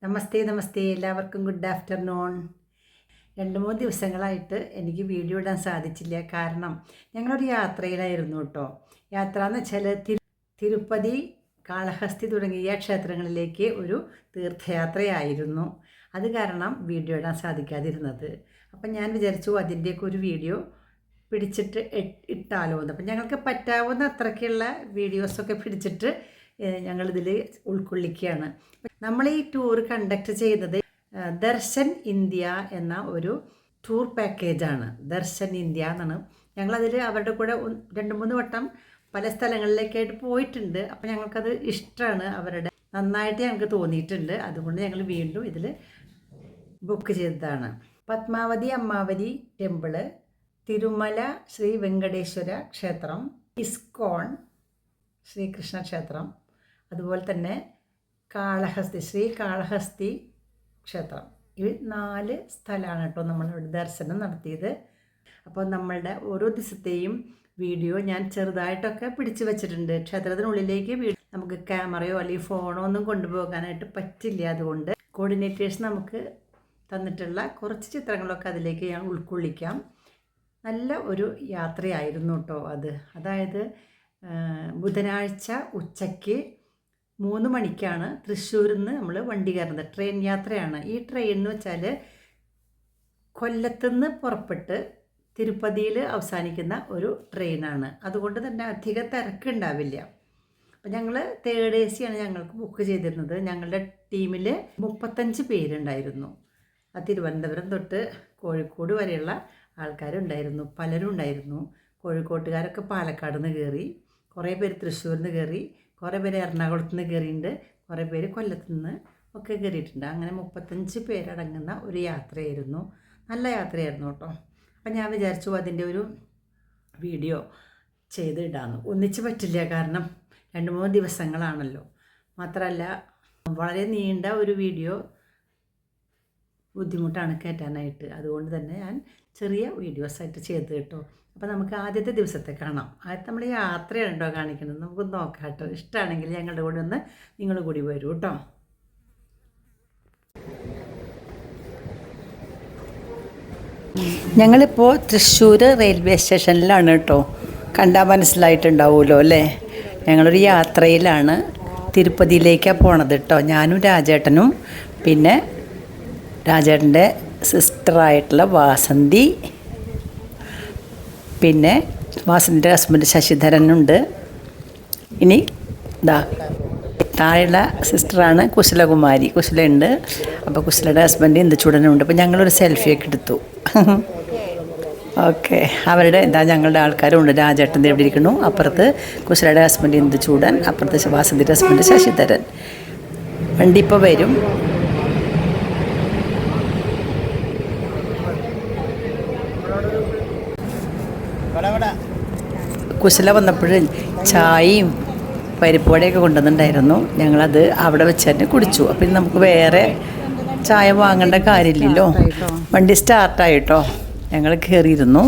നമസ്തേ നമസ്തേ, എല്ലാവർക്കും good afternoon. 2-3 ദിവസങ്ങളായിട്ട് എനിക്ക് വീഡിയോ ഇടാൻ സാധിച്ചില്ല. കാരണം ഞങ്ങളൊരു യാത്രയിലായിരുന്നു കേട്ടോ. യാത്ര എന്ന് വെച്ചാൽ തിരുപ്പതി, കാളഹസ്തി തുടങ്ങിയ ക്ഷേത്രങ്ങളിലേക്ക് ഒരു തീർത്ഥയാത്രയായിരുന്നു. അത് കാരണം വീഡിയോ ഇടാൻ സാധിക്കാതിരുന്നത്. അപ്പം ഞാൻ വിചാരിച്ചു അതിൻ്റെയൊക്കെ ഒരു വീഡിയോ പിടിച്ചിട്ട് ഇട്ടാലോ എന്ന്. അപ്പം ഞങ്ങൾക്ക് പറ്റാവുന്ന അത്രയ്ക്കുള്ള വീഡിയോസൊക്കെ പിടിച്ചിട്ട് ഞങ്ങളിതിൽ ഉൾക്കൊള്ളിക്കുകയാണ്. നമ്മൾ ഈ ടൂർ കണ്ടക്ട് ചെയ്യുന്നത് ദർശൻ ഇന്ത്യ എന്ന ഒരു ടൂർ പാക്കേജാണ്. ദർശൻ ഇന്ത്യ എന്നാണ്. ഞങ്ങളതിൽ അവരുടെ കൂടെ 2-3 വട്ടം പല സ്ഥലങ്ങളിലേക്കായിട്ട് പോയിട്ടുണ്ട്. അപ്പോൾ ഞങ്ങൾക്കത് ഇഷ്ടമാണ്. അവരുടെ നന്നായിട്ട് ഞങ്ങൾക്ക് തോന്നിയിട്ടുണ്ട്. അതുകൊണ്ട് ഞങ്ങൾ വീണ്ടും ഇതിൽ ബുക്ക് ചെയ്തതാണ്. പത്മാവതി അമ്മാവതി ടെമ്പിള്, തിരുമല ശ്രീ വെങ്കടേശ്വര ക്ഷേത്രം, ഇസ്കോൺ ശ്രീകൃഷ്ണ ക്ഷേത്രം, അതുപോലെ തന്നെ ശ്രീ കാളഹസ്തി ക്ഷേത്രം. ഈ 4 സ്ഥലമാണ് കേട്ടോ നമ്മളിവിടെ ദർശനം നടത്തിയത്. അപ്പോൾ നമ്മളുടെ ഓരോ ദിവസത്തെയും വീഡിയോ ഞാൻ ചെറുതായിട്ടൊക്കെ പിടിച്ചു വെച്ചിട്ടുണ്ട്. ക്ഷേത്രത്തിനുള്ളിലേക്ക് നമുക്ക് ക്യാമറയോ അല്ലെങ്കിൽ ഫോണോ ഒന്നും കൊണ്ടുപോകാനായിട്ട് പറ്റില്ല. അതുകൊണ്ട് കോർഡിനേറ്റേഴ്സ് നമുക്ക് തന്നിട്ടുള്ള കുറച്ച് ചിത്രങ്ങളൊക്കെ അതിലേക്ക് ഞാൻ ഉൾക്കൊള്ളിക്കാം. നല്ല ഒരു യാത്രയായിരുന്നു കേട്ടോ അത്. അതായത് ബുധനാഴ്ച ഉച്ചയ്ക്ക് 3 മണിക്കാണ് തൃശ്ശൂരിൽ നിന്ന് നമ്മൾ വണ്ടി കയറുന്നത്. ട്രെയിൻ യാത്രയാണ്. ഈ ട്രെയിൻ എന്ന് വെച്ചാൽ കൊല്ലത്തുനിന്ന് പുറപ്പെട്ട് തിരുപ്പതിയിൽ അവസാനിക്കുന്ന ഒരു ട്രെയിനാണ്. അതുകൊണ്ട് തന്നെ അധിക തിരക്കുണ്ടാവില്ല. അപ്പം ഞങ്ങൾ 3rd AC ആണ് ഞങ്ങൾക്ക് ബുക്ക് ചെയ്തിരുന്നത്. ഞങ്ങളുടെ ടീമിൽ 35 പേരുണ്ടായിരുന്നു. തിരുവനന്തപുരം തൊട്ട് കോഴിക്കോട് വരെയുള്ള ആൾക്കാരുണ്ടായിരുന്നു. പലരും ഉണ്ടായിരുന്നു. കോഴിക്കോട്ടുകാരൊക്കെ പാലക്കാട് നിന്ന് കയറി, കുറേ പേര് തൃശ്ശൂരിൽ നിന്ന് കയറി, കുറേ പേര് എറണാകുളത്ത് നിന്ന് കയറിയിട്ടുണ്ട്, കുറേ പേര് കൊല്ലത്ത് നിന്ന് ഒക്കെ കയറിയിട്ടുണ്ട്. അങ്ങനെ 35 പേരടങ്ങുന്ന ഒരു യാത്രയായിരുന്നു. നല്ല യാത്രയായിരുന്നു കേട്ടോ. അപ്പം ഞാൻ വിചാരിച്ചു അതിൻ്റെ ഒരു വീഡിയോ ചെയ്ത് ഇടാമെന്ന്. ഒന്നിച്ച് പറ്റില്ല, കാരണം 2-3 ദിവസങ്ങളാണല്ലോ. മാത്രമല്ല വളരെ നീണ്ട ഒരു വീഡിയോ ബുദ്ധിമുട്ടാണ് കയറ്റാനായിട്ട്. അതുകൊണ്ട് തന്നെ ഞാൻ ചെറിയ വീഡിയോസായിട്ട് ചെയ്ത് കേട്ടോ. അപ്പോൾ നമുക്ക് ആദ്യത്തെ ദിവസത്തെ കാണാം. ആദ്യത്തെ നമ്മൾ യാത്രയാണ് കേട്ടോ കാണിക്കുന്നത്. നമുക്ക് നോക്കാം കേട്ടോ. ഇഷ്ടമാണെങ്കിൽ ഞങ്ങളുടെ കൂടെ ഒന്ന് നിങ്ങൾ കൂടി വരൂ കേട്ടോ. ഞങ്ങളിപ്പോൾ തൃശ്ശൂർ റെയിൽവേ സ്റ്റേഷനിലാണ് കേട്ടോ. കണ്ടാൽ മനസ്സിലായിട്ടുണ്ടാവുമല്ലോ അല്ലേ. ഞങ്ങളൊരു യാത്രയിലാണ്. തിരുപ്പതിയിലേക്കാണ് പോണത് കേട്ടോ. ഞാനും രാജേട്ടനും പിന്നെ രാജേട്ടൻ്റെ സിസ്റ്ററായിട്ടുള്ള വാസന്തി, പിന്നെ വാസന്തിൻ്റെ ഹസ്ബൻഡ് ശശിധരനുണ്ട്. ഇനി താഴെയുള്ള സിസ്റ്ററാണ് കുശലകുമാരി, കുശലുണ്ട്. അപ്പോൾ കുശലയുടെ ഹസ്ബൻഡ് ഇന്ദുചൂടനുണ്ട്. അപ്പോൾ ഞങ്ങളൊരു സെൽഫിയൊക്കെ എടുത്തു. ഓക്കെ, അവരുടെ ഞങ്ങളുടെ ആൾക്കാരുണ്ട്. രാജേട്ടൻ്റെ എവിടെ ഇരിക്കുന്നു, അപ്പുറത്ത് കുശലയുടെ ഹസ്ബൻഡ് ഇന്ദുചൂടൻ, അപ്പുറത്ത് വാസന്തിൻ്റെ ഹസ്ബൻഡ് ശശിധരൻ. വണ്ടി ഇപ്പോൾ വരും. കുശല വന്നപ്പോൾ ചായയും പരിപ്പുവടയൊക്കെ കൊണ്ടുവന്നിട്ടുണ്ടായിരുന്നു. ഞങ്ങളത് അവിടെ വെച്ച് തന്നെ കുടിച്ചു. അപ്പം നമുക്ക് വേറെ ചായ വാങ്ങേണ്ട കാര്യമില്ലല്ലോ. വണ്ടി സ്റ്റാർട്ടായിട്ടോ. ഞങ്ങൾ കയറിയിരുന്നു.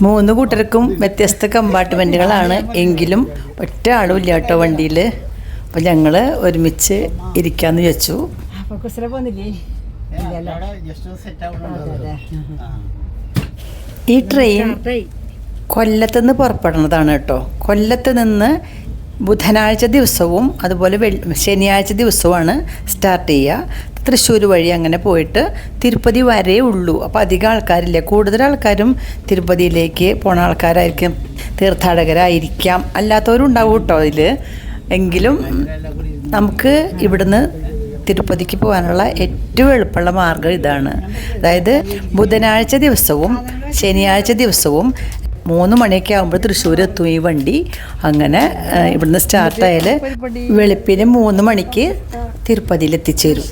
3 കൂട്ടർക്കും വ്യത്യസ്ത കമ്പാർട്ട്മെൻറ്റുകളാണ്. എങ്കിലും ഒറ്റ ആളും ഇല്ല കേട്ടോ വണ്ടിയിൽ. അപ്പം ഞങ്ങൾ ഒരുമിച്ച് ഇരിക്കാമെന്ന് വെച്ചു. ഈ ട്രെയിൻ കൊല്ലത്ത് നിന്ന് പുറപ്പെടുന്നതാണ് കേട്ടോ. കൊല്ലത്ത് നിന്ന് ബുധനാഴ്ച ദിവസവും അതുപോലെ ശനിയാഴ്ച ദിവസവുമാണ് സ്റ്റാർട്ട് ചെയ്യുക. തൃശ്ശൂർ വഴി അങ്ങനെ പോയിട്ട് തിരുപ്പതി വരെ ഉള്ളൂ. അപ്പോൾ അധികം ആൾക്കാരില്ല. കൂടുതൽ ആൾക്കാരും തിരുപ്പതിയിലേക്ക് പോണ ആൾക്കാരായിരിക്കും, തീർത്ഥാടകരായിരിക്കാം. അല്ലാത്തവരും ഉണ്ടാവും കേട്ടോ അതിൽ. എങ്കിലും നമുക്ക് ഇവിടുന്ന് തിരുപ്പതിക്ക് പോകാനുള്ള ഏറ്റവും എളുപ്പമുള്ള മാർഗ്ഗം ഇതാണ്. അതായത് ബുധനാഴ്ച ദിവസവും ശനിയാഴ്ച ദിവസവും 3 മണിയൊക്കെ ആകുമ്പോൾ തൃശ്ശൂർ എത്തും ഈ വണ്ടി. അങ്ങനെ ഇവിടുന്ന് സ്റ്റാർട്ടായാൽ വെളുപ്പിന് 3 മണിക്ക് തിരുപ്പതിയിൽ എത്തിച്ചേരും.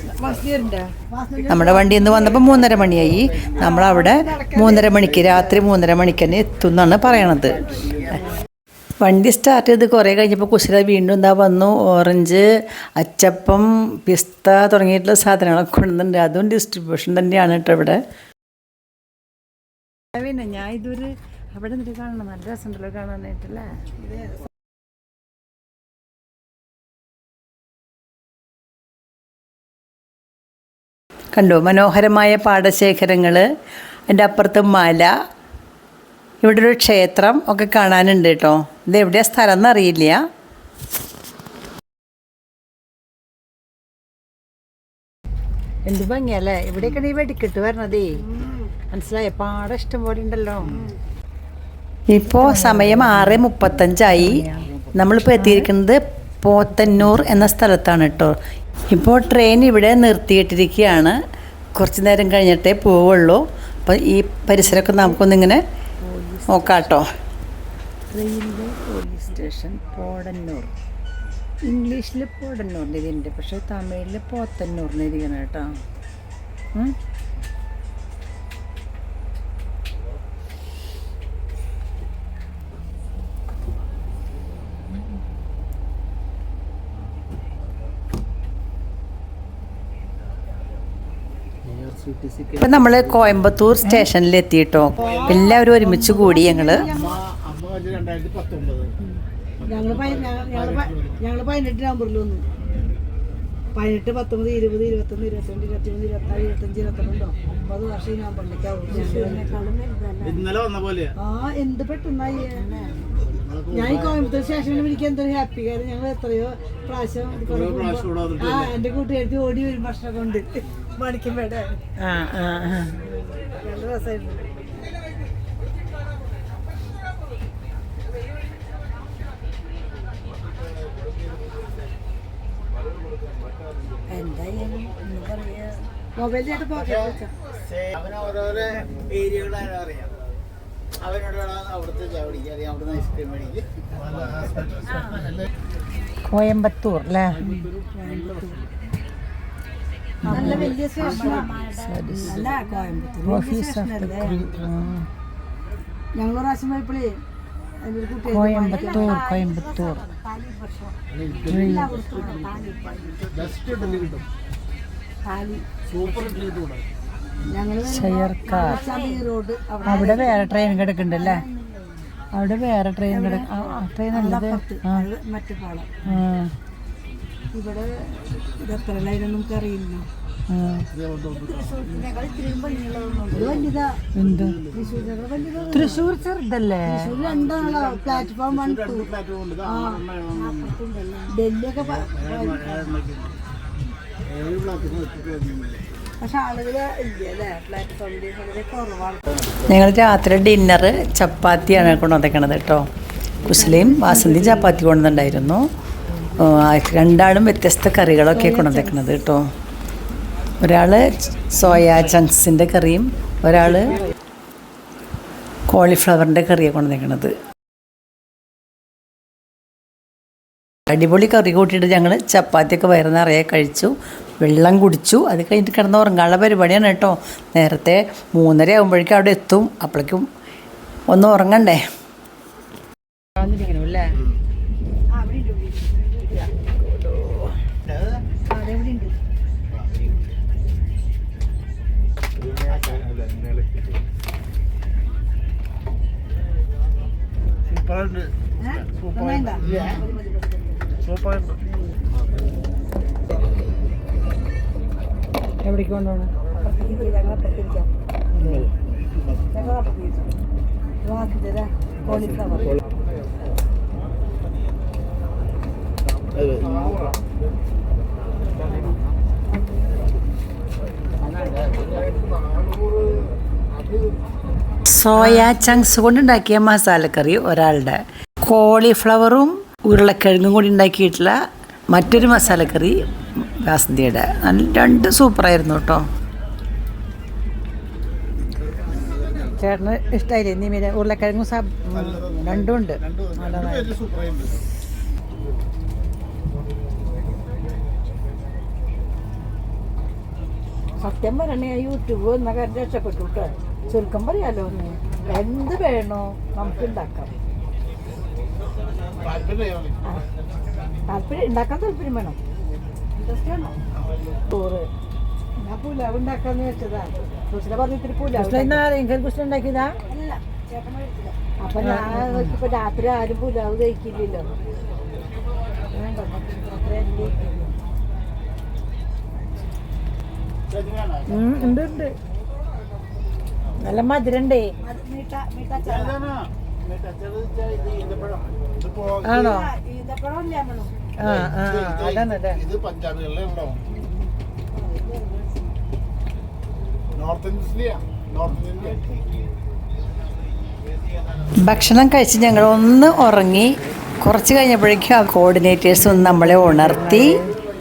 നമ്മുടെ വണ്ടി ഇന്ന് വന്നപ്പോൾ 3:30 മണിയായി. നമ്മളവിടെ 3:30 മണിക്ക്, രാത്രി 3:30 മണിക്ക് തന്നെ എത്തും എന്നാണ് പറയണത്. വണ്ടി സ്റ്റാർട്ട് ചെയ്ത് കുറേ കഴിഞ്ഞപ്പോൾ കുശല വീണ്ടും വന്നു. ഓറഞ്ച്, അച്ചപ്പം, പിസ്ത തുടങ്ങിയിട്ടുള്ള സാധനങ്ങളൊക്കെ കൊണ്ടുവന്നിട്ടുണ്ട്. അതും ഡിസ്ട്രിബ്യൂഷൻ തന്നെയാണ് കേട്ടോ ഇവിടെ. പിന്നെ ഞാൻ ഇതൊരു അവിടെ നിന്നിട്ട് കാണണം. നല്ല രസമുണ്ടല്ലോ കാണാനായിട്ടല്ലേ. കണ്ടോ മനോഹരമായ പാടശേഖരങ്ങൾ, അതിൻ്റെ അപ്പുറത്ത് മല, ഇവിടെ ഒരു ക്ഷേത്രം ഒക്കെ കാണാനുണ്ട് കേട്ടോ. ഇത് എവിടെയാ സ്ഥലം എന്നറിയില്ല. എന്ത് ഭംഗിയല്ലേ ഇവിടെയൊക്കെ ഈ വെടിക്കെട്ട് വരണതേ. മനസ്സിലായ പാടം ഇഷ്ടം പോലെ ഉണ്ടല്ലോ. ഇപ്പോൾ സമയം 6:35. നമ്മളിപ്പോൾ എത്തിയിരിക്കുന്നത് പോത്തന്നൂർ എന്ന സ്ഥലത്താണ് കേട്ടോ. ഇപ്പോൾ ട്രെയിൻ ഇവിടെ നിർത്തിയിട്ടിരിക്കുകയാണ്. കുറച്ച് നേരം കഴിഞ്ഞിട്ടേ പോവുള്ളൂ. അപ്പോൾ ഈ പരിസരമൊക്കെ നമുക്കൊന്നിങ്ങനെ നോക്കാം കേട്ടോ. Railway police station Podanur. ഇംഗ്ലീഷിൽ പോടന്നൂറിന് ഇതിൻ്റെ, പക്ഷേ തമിഴിൽ പോത്തന്നൂറിന് ഇരിക്കണം കേട്ടോ. ഇപ്പം നമ്മൾ കോയമ്പത്തൂർ സ്റ്റേഷനിൽ എത്തിയിട്ടോ. എല്ലാവരും ഒരുമിച്ച് കൂടി ഞങ്ങള് 18 നവംബറിൽ വന്നു. 18, 19, 20, 21, 22, 23, 24, 25, 26 9 വർഷം നവംബറിലേക്കാവും. എന്ത് പെട്ടെന്നായി. ഞാൻ ഈ കോയമ്പത്തൂർ സ്റ്റേഷനിൽ എനിക്ക് എന്തൊരു ഹാപ്പി. കാര്യം ഞങ്ങൾ എത്രയോ പ്രാവശ്യം എന്റെ കൂട്ടുകാർക്ക് ഓടി വരും ഭക്ഷണം കൊണ്ട് മണിക്കുമ്പേട. നല്ല രസമായിരുന്നു. മൊബൈൽ ചേട്ടൻ അവനോരോരോ ഏരിയകളാണ് അറിയാം. അവനോടാണ് അവിടുത്തെ ചാവടിക്ക് അറിയാം, അവിടുന്ന് ഐസ്ക്രീം മേടിക്കും. കോയമ്പത്തൂർ അല്ലേ? നല്ല വലിയ സ്റ്റേഷനാണ്. ഞങ്ങൾ പ്രാവശ്യം പോയപ്പോഴേ കോയമ്പത്തൂർ കോയമ്പത്തൂർ റോഡ് അവിടെ വേറെ ട്രെയിൻ കിടക്കുന്നുണ്ടല്ലേ? അവിടെ വേറെ ട്രെയിൻ ട്രെയിൻ നല്ലത് മറ്റു പാളം. ഇവിടെ ഇതെത്ര ലൈൻ നമുക്ക് അറിയില്ല. തൃശ്ശൂർ ചെറുതല്ലേ? രണ്ടാളോ പ്ലാറ്റ്ഫോം 1, 2. ഡൽഹിയൊക്കെ പക്ഷെ ആളുകള് ഇല്ലേ പ്ലാറ്റ്ഫോമിൽ വളരെ കുറവാണ്. ഞങ്ങൾ രാത്രി ഡിന്നറ് ചപ്പാത്തിയാണ് കൊണ്ടുവന്നേക്കണത് കേട്ടോ. കുശലയും വാസന്തി ചപ്പാത്തി കൊണ്ടുവന്നിട്ടുണ്ടായിരുന്നു. രണ്ടാളും വ്യത്യസ്ത കറികളൊക്കെ കൊണ്ടുവന്നേക്കണത് കേട്ടോ. ഒരാൾ സോയാ ചങ്ക്സിൻ്റെ കറിയും ഒരാൾ കോളിഫ്ലവറിൻ്റെ കറിയാണ് കൊണ്ടുവന്നേക്കണത്. അടിപൊളി കറി കൂട്ടിയിട്ട് ഞങ്ങൾ ചപ്പാത്തിയൊക്കെ വയറ് നിറയെ കഴിച്ചു, വെള്ളം കുടിച്ചു. അത് കഴിഞ്ഞിട്ട് കിടന്ന് ഉറങ്ങാനുള്ള പരിപാടിയാണ് കേട്ടോ. നേരത്തെ 3:30 ആകുമ്പോഴേക്കും അവിടെ എത്തും. അപ്പോഴേക്കും ഒന്ന് ഉറങ്ങണ്ടേ. അല്ലേ എവിടേക്ക് കൊണ്ടുപോകണം? സോയാ ചങ്ക്സ് കൊണ്ടുണ്ടാക്കിയ മസാലക്കറി ഒരാളുടെ, കോളിഫ്ലവറും ഉരുളക്കിഴങ്ങും കൂടി ഉണ്ടാക്കിയിട്ടുള്ള മറ്റൊരു മസാലക്കറി വാസന്തിയുടെ. രണ്ട് സൂപ്പറായിരുന്നു കേട്ടോ. ചേട്ടന് ഇഷ്ടമായില്ലേ? നീ മീൻ ഉരുളക്കിഴങ്ങും രണ്ടും ഉണ്ട്. സത്യം പറയണേ യൂട്യൂബ് എന്ന കാര്യം രക്ഷപ്പെട്ടു കേട്ടോ. ചുരുക്കം പറയാലോ, എന്ത് വേണോ നമുക്ക് ഉണ്ടാക്കാം. താല്പര്യം ഉണ്ടാക്കാൻ താല്പര്യം വേണം, ഇൻട്രസ്റ്റ് വേണം. ചോറ് ഞാൻ പുലാവ് ഉണ്ടാക്കാന്ന് വെച്ചതാ. കുശല പറഞ്ഞിട്ട് പുലാവ് ഉണ്ടാക്കിയതാ. അപ്പൊ ഞാൻ ഇപ്പൊ രാത്രി ആരും പുലാവ് കഴിക്കില്ലല്ലോ. ഉണ്ട് ഉണ്ട്, നല്ല മധുരണ്ടേ. ആണോ? ആ ആ അതാണ് അതെ. ഇത് പഞ്ചാബികളിലെ ഉണ്ടാവും. North Indian. ഭക്ഷണം കഴിച്ച് ഞങ്ങൾ ഒന്ന് ഉറങ്ങി. കുറച്ച് കഴിഞ്ഞപ്പോഴേക്കും ആ കോർഡിനേറ്റേഴ്സ് ഒന്ന് നമ്മളെ ഉണർത്തി.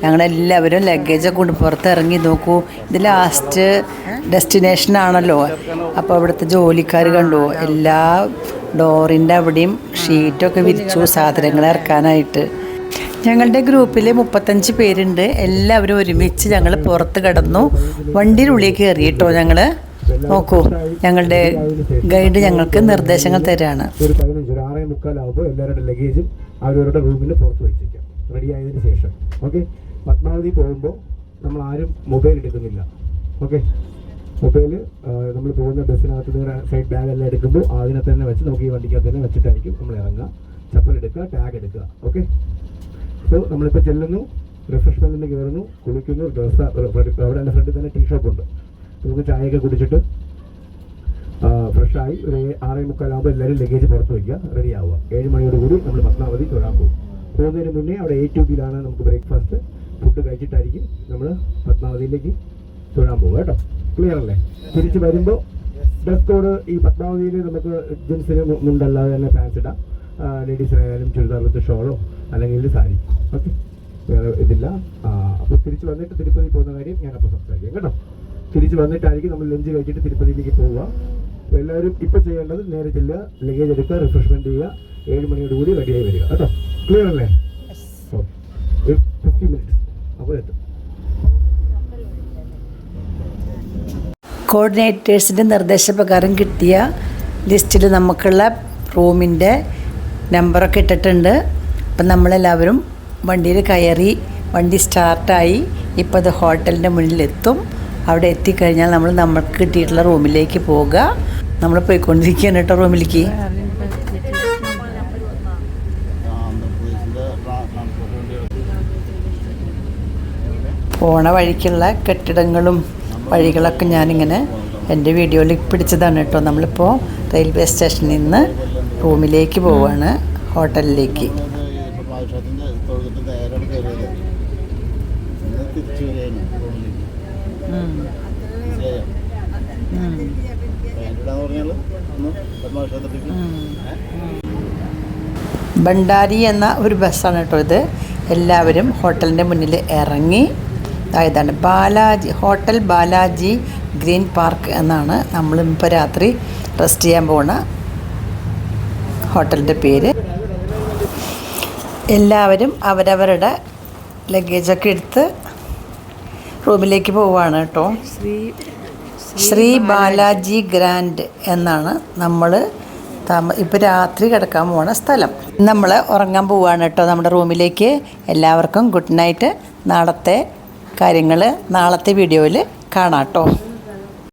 ഞങ്ങളെല്ലാവരും ലഗേജൊക്കെ കൊണ്ട് പുറത്തിറങ്ങി. നോക്കൂ, ഇത് ലാസ്റ്റ് ഡെസ്റ്റിനേഷൻ ആണല്ലോ. അപ്പോൾ അവിടുത്തെ ജോലിക്കാർ കണ്ടു, എല്ലാ ഡോറിൻ്റെ അവിടെയും ഷീറ്റൊക്കെ വിരിച്ചു സാധനങ്ങൾ ഇറക്കാനായിട്ട്. ഞങ്ങളുടെ ഗ്രൂപ്പിൽ 35 പേരുണ്ട്. എല്ലാവരും ഒരുമിച്ച് ഞങ്ങൾ പുറത്ത് കിടന്നു. വണ്ടിയുടെ ഉള്ളിൽ കയറി കേട്ടോ ഞങ്ങൾ. നോക്കൂ, ഞങ്ങളുടെ ഗൈഡ് ഞങ്ങൾക്ക് നിർദ്ദേശങ്ങൾ തരാണ്. ഒരു 6:45 ആകുമ്പോൾ എല്ലാവരുടെ ലഗേജും അവരവരുടെ റൂമിൽ പുറത്ത് വെച്ചിരിക്കാം റെഡി ആയതിനു ശേഷം. ഓക്കെ, പത്മാവതി പോകുമ്പോൾ നമ്മൾ ആരും മൊബൈൽ എടുക്കുന്നില്ല. ഓക്കെ, മൊബൈൽ നമ്മൾ പോകുന്ന ബസ്സിനകത്ത് നിന്ന് സൈഡ് ബാഗ് എല്ലാം എടുക്കുമ്പോൾ അതിനെ തന്നെ വെച്ച് നമുക്ക് ഈ വണ്ടിക്കകത്ത് തന്നെ വെച്ചിട്ടായിരിക്കും നമ്മൾ ഇറങ്ങുക. ചപ്പൽ എടുക്കുക, ടാഗ് എടുക്കുക. ഓക്കെ, സോ നമ്മളിപ്പോൾ ചെല്ലുന്നു, റിഫ്രഷ്മെൻറ്റിന് കയറുന്നു, കുളിക്കുന്നു, ഡ്രസ്സ് അവിടെ എൻ്റെ ഫ്രണ്ടിൽ തന്നെ ടീ ഷോപ്പ് ഉണ്ട്. നമുക്ക് ചായയൊക്കെ കുടിച്ചിട്ട് ഫ്രഷായി ഒരു 6:45 ആകുമ്പോൾ എല്ലാവരും ലഗേജ് പുറത്ത് വയ്ക്കുക, റെഡി ആവുക. 7 മണിയോടുകൂടി നമ്മൾ പത്മാവതി തൊഴാൻ പോകും. പോകുന്നതിന് മുന്നേ അവിടെ A2Bയിലാണ് നമുക്ക് ബ്രേക്ക്ഫാസ്റ്റ് ഫുഡ് കഴിച്ചിട്ടായിരിക്കും നമ്മൾ പത്മാവതിയിലേക്ക് തൊഴാൻ പോകുക കേട്ടോ. ക്ലിയർ അല്ലേ? തിരിച്ച് വരുമ്പോൾ ഡ്രസ് കോഡ് ഈ പത്മാവതിയിൽ നമുക്ക് ജെൻസിന് മുണ്ടല്ലാതെ തന്നെ പാൻസ് ഇടാം. ലേഡീസിനായാലും ചുരിദാർ വിത്ത് ഷോളോ അല്ലെങ്കിൽ സാരി. ഓക്കെ, വേറെ ഇതില്ല. അപ്പോൾ തിരിച്ച് വന്നിട്ട് തിരുപ്പതി പോകുന്ന കാര്യം ഞാനപ്പോൾ സംസാരിക്കാം കേട്ടോ. തിരിച്ച് വന്നിട്ടായിരിക്കും നമ്മൾ ലഞ്ച് കഴിച്ചിട്ട് തിരുപ്പതിയിലേക്ക് പോവുക. അപ്പോൾ എല്ലാവരും ഇപ്പോൾ ചെയ്യേണ്ടത് നേരെ ചെല്ലുക, ലഗേജ് എടുക്കുക, റിഫ്രഷ്മെൻറ്റ് ചെയ്യുക, 7 മണിയോടുകൂടി റെഡിയായി വരിക കേട്ടോ. ക്ലിയർ അല്ലേ? ഓക്കെ, 50 മിനിറ്റ്സ് അപ്പോൾ എത്തും. കോർഡിനേറ്റേഴ്സിൻ്റെ നിർദ്ദേശപ്രകാരം കിട്ടിയ ലിസ്റ്റിൽ നമുക്കുള്ള റൂമിൻ്റെ നമ്പറൊക്കെ ഇട്ടിട്ടുണ്ട്. അപ്പം നമ്മളെല്ലാവരും വണ്ടിയിൽ കയറി, വണ്ടി സ്റ്റാർട്ടായി. ഇപ്പോൾ അത് ഹോട്ടലിൻ്റെ മുന്നിലെത്തും. അവിടെ എത്തിക്കഴിഞ്ഞാൽ നമുക്ക് കിട്ടിയിട്ടുള്ള റൂമിലേക്ക് പോകുക. നമ്മൾ പോയിക്കൊണ്ടിരിക്കുകയാണ് കേട്ടോ റൂമിലേക്ക്. പോണ വഴിക്കുള്ള കെട്ടിടങ്ങളും വഴികളൊക്കെ ഞാനിങ്ങനെ എൻ്റെ വീഡിയോയിൽ പിടിച്ചതാണ് കേട്ടോ. നമ്മളിപ്പോൾ റെയിൽവേ സ്റ്റേഷനിൽ നിന്ന് റൂമിലേക്ക് പോവുകയാണ്, ഹോട്ടലിലേക്ക്. ഭണ്ഡാരി എന്ന ഒരു ബസ്സാണ് കേട്ടോ ഇത്. എല്ലാവരും ഹോട്ടലിൻ്റെ മുന്നിൽ ഇറങ്ങി. ഇതാണ് Balaji hotel, Balaji green park എന്നാണ് നമ്മളിപ്പോൾ രാത്രി റെസ്റ്റ് ചെയ്യാൻ പോകുന്ന ഹോട്ടലിൻ്റെ പേര്. എല്ലാവരും അവരവരുടെ ലഗേജൊക്കെ എടുത്ത് റൂമിലേക്ക് പോവുകയാണ് കേട്ടോ. ശ്രീ ബാലാജി ഗ്രാൻഡ് എന്നാണ് നമ്മൾ ഇപ്പോൾ രാത്രി കിടക്കാൻ പോകുന്ന സ്ഥലം. നമ്മൾ ഉറങ്ങാൻ പോവുകയാണ് കേട്ടോ നമ്മുടെ റൂമിലേക്ക്. എല്ലാവർക്കും ഗുഡ് നൈറ്റ്. നാളത്തെ കാര്യങ്ങൾ നാളത്തെ വീഡിയോയിൽ കാണാം കേട്ടോ.